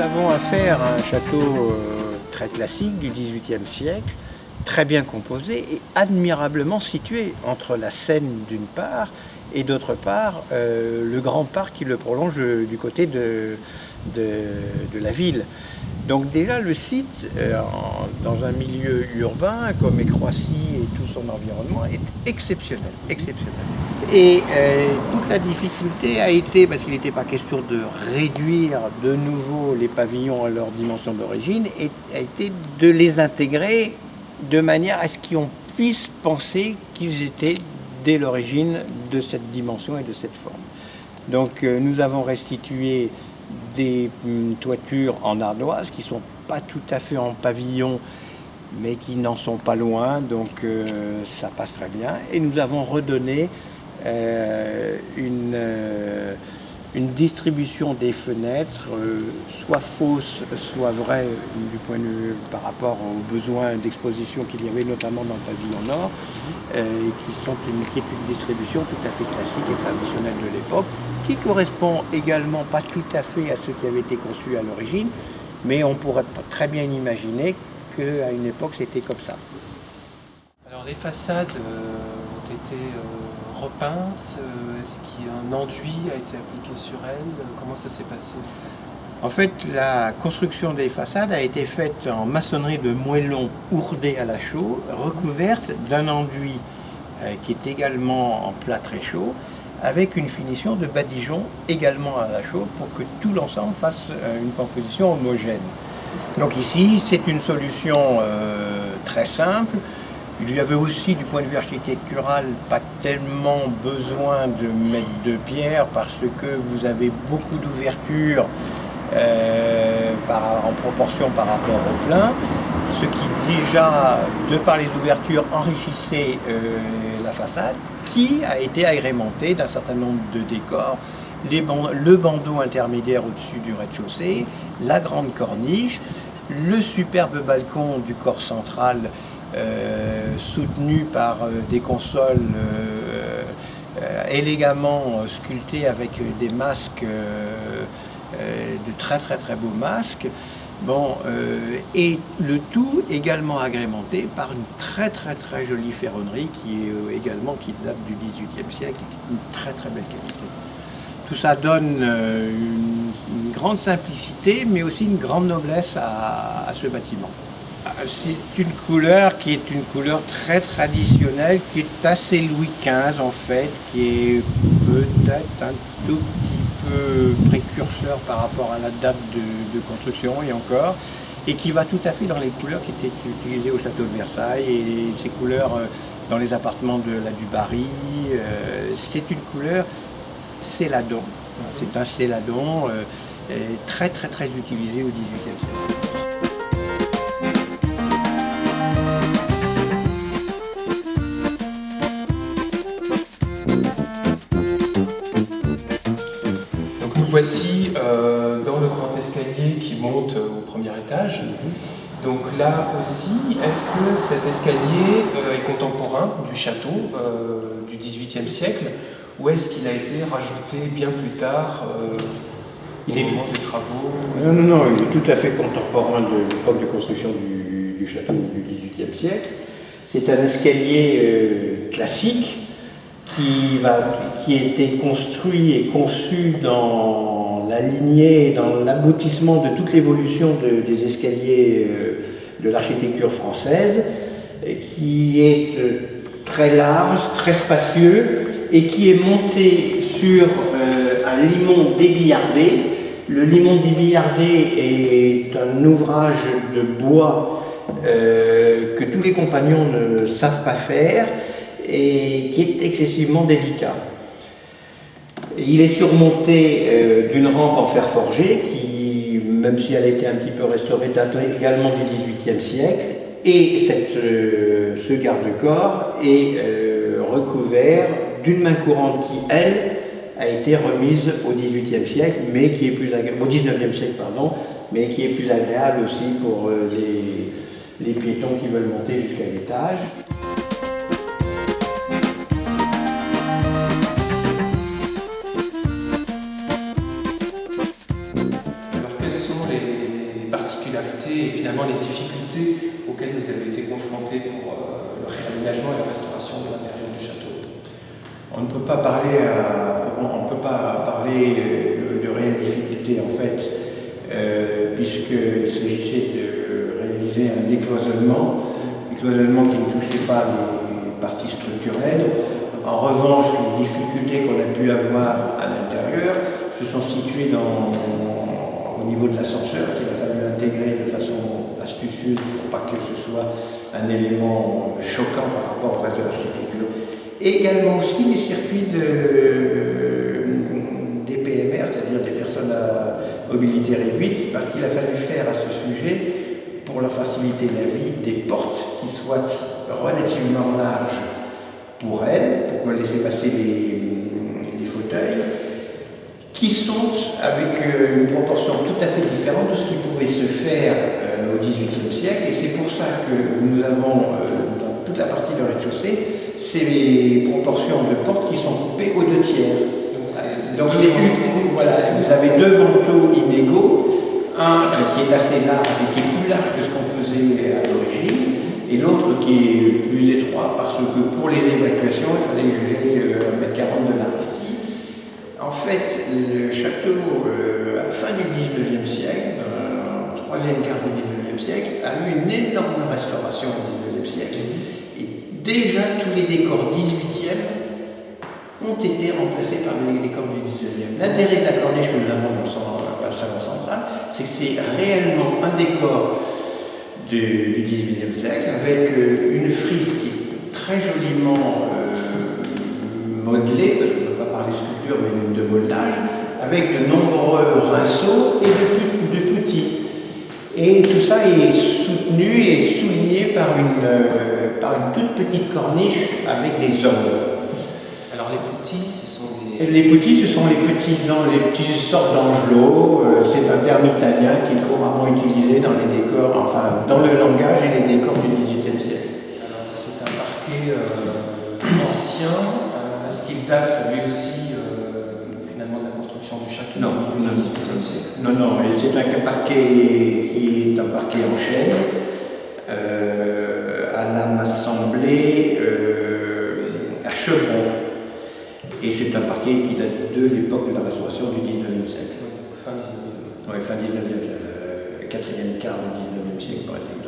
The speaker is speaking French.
avons affaire à un château très classique du XVIIIe siècle, très bien composé et admirablement situé entre la Seine d'une part et d'autre part le grand parc qui le prolonge du côté de la ville. Donc déjà le site, dans un milieu urbain comme est Croissy et tout son environnement, est exceptionnel, exceptionnel. Et toute la difficulté a été, parce qu'il n'était pas question de réduire de nouveau les pavillons à leur dimension d'origine, a été de les intégrer de manière à ce qu'on puisse penser qu'ils étaient dès l'origine de cette dimension et de cette forme. Donc nous avons restitué des toitures en ardoise qui ne sont pas tout à fait en pavillon mais qui n'en sont pas loin, donc ça passe très bien. Et nous avons redonné une distribution des fenêtres, soit fausse, soit vraie du point de vue par rapport aux besoins d'exposition qu'il y avait notamment dans le pavillon nord, qui est une distribution tout à fait classique et traditionnelle de l'époque, qui correspond également pas tout à fait à ce qui avait été conçu à l'origine, mais on pourrait très bien imaginer qu'à une époque c'était comme ça. Alors les façades ont été repeintes, est-ce qu'un enduit a été appliqué sur elles? Comment ça s'est passé? En fait, la construction des façades a été faite en maçonnerie de moellons ourdés à la chaux, recouverte d'un enduit qui est également en plâtre très chaud, avec une finition de badigeon également à la chaux pour que tout l'ensemble fasse une composition homogène. Donc ici, c'est une solution très simple. Il y avait aussi, du point de vue architectural, pas tellement besoin de mettre de pierre parce que vous avez beaucoup d'ouvertures en proportion par rapport au plein, ce qui déjà, de par les ouvertures, enrichissait la façade, qui a été agrémentée d'un certain nombre de décors, le bandeau intermédiaire au-dessus du rez-de-chaussée, la grande corniche, le superbe balcon du corps central soutenu par des consoles élégamment sculptées avec des masques, de très très très beaux masques. Et le tout également agrémenté par une très très très jolie ferronnerie qui date du XVIIIe siècle et qui est une très très belle qualité. Tout ça donne une grande simplicité mais aussi une grande noblesse à ce bâtiment. C'est une couleur qui est une couleur très traditionnelle, qui est assez Louis XV en fait, qui est peut-être un tout petit peu précurseur par rapport à la date de construction et encore, et qui va tout à fait dans les couleurs qui étaient utilisées au château de Versailles et ces couleurs dans les appartements de la du Barry. C'est une couleur céladon, c'est un céladon très très très utilisé au XVIIIe siècle. Voici dans le grand escalier qui monte au premier étage. Donc là aussi, est-ce que cet escalier est contemporain du château du XVIIIe siècle ou est-ce qu'il a été rajouté bien plus tard au moment des travaux? Non, il est tout à fait contemporain de l'époque de construction du château du XVIIIe siècle. C'est un escalier classique qui a été construit et conçu dans la lignée, dans l'aboutissement de toute l'évolution des escaliers de l'architecture française, qui est très large, très spacieux et qui est monté sur un limon débillardé. Le limon débillardé est un ouvrage de bois que tous les compagnons ne savent pas faire et qui est excessivement délicat. Il est surmonté d'une rampe en fer forgé qui, même si elle a été un petit peu restaurée, date également du XVIIIe siècle, et ce garde-corps est recouvert d'une main courante qui, elle, a été remise au XVIIIe siècle, mais qui est plus agréable, au XIXe siècle, pardon, mais qui est plus agréable aussi pour les piétons qui veulent monter jusqu'à l'étage. Alors quels sont et finalement les difficultés auxquelles vous avez été confrontés pour le réaménagement et la restauration de l'intérieur du château. On ne peut pas parler de réelles difficultés en fait, puisqu'il s'agissait de réaliser un décloisonnement qui ne touchait pas les parties structurelles. En revanche, les difficultés qu'on a pu avoir à l'intérieur se sont situées au niveau de l'ascenseur qu'il a fallu intégrer de façon astucieuse pour pas que ce soit un élément choquant par rapport au reste de l'architecture. Et également aussi les circuits des PMR, c'est-à-dire des personnes à mobilité réduite, parce qu'il a fallu faire à ce sujet, pour leur faciliter la vie, des portes qui soient relativement larges pour elles, pour laisser passer les fauteuils, qui sont avec une proportion tout à fait différente de ce qui pouvait se faire au XVIIIe siècle. Et c'est pour ça que nous avons, dans toute la partie de rez-de-chaussée, ces proportions de portes qui sont coupées aux 2 tiers. Donc voilà, vous avez 2 vantaux inégaux, un qui est assez large et qui est plus large que ce qu'on faisait à l'origine, et l'autre qui est plus étroit parce que pour les évacuations, il fallait juger 1,40 m de large. En fait, le château, à la fin du XIXe siècle, dans le 3e quart du XIXe siècle, a eu une énorme restauration au XIXe siècle. Et déjà, tous les décors XVIIIe ont été remplacés par des décors du XIXe. L'intérêt de la corniche que nous avons dans le salon central, c'est que c'est réellement un décor du XVIIIe siècle, avec une frise qui est très joliment modelée, parce qu'on ne peut pas parler sculpture, mais même de modelage, avec de nombreux rinceaux et de petits. Et tout ça est soutenu et souligné par une toute petite corniche avec des ongles. Alors les petits, ce sont des... Les petits, ce sont les petites sortes d'angelots. C'est un terme italien qui est couramment utilisé dans les décors, enfin dans le langage et les décors du XVIIIe siècle. Alors c'est un parquet ancien. Est-ce qu'il date lui aussi finalement de la construction du château? Non, du XVIIIe siècle. Non, c'est un parquet qui est un parquet en chêne, à lame assemblée, à chevron. Et c'est un parquet qui date de l'époque de la restauration du XIXe siècle. Fin 19e. Oui, fin 19e, 4e quart du XIXe siècle pour être exact.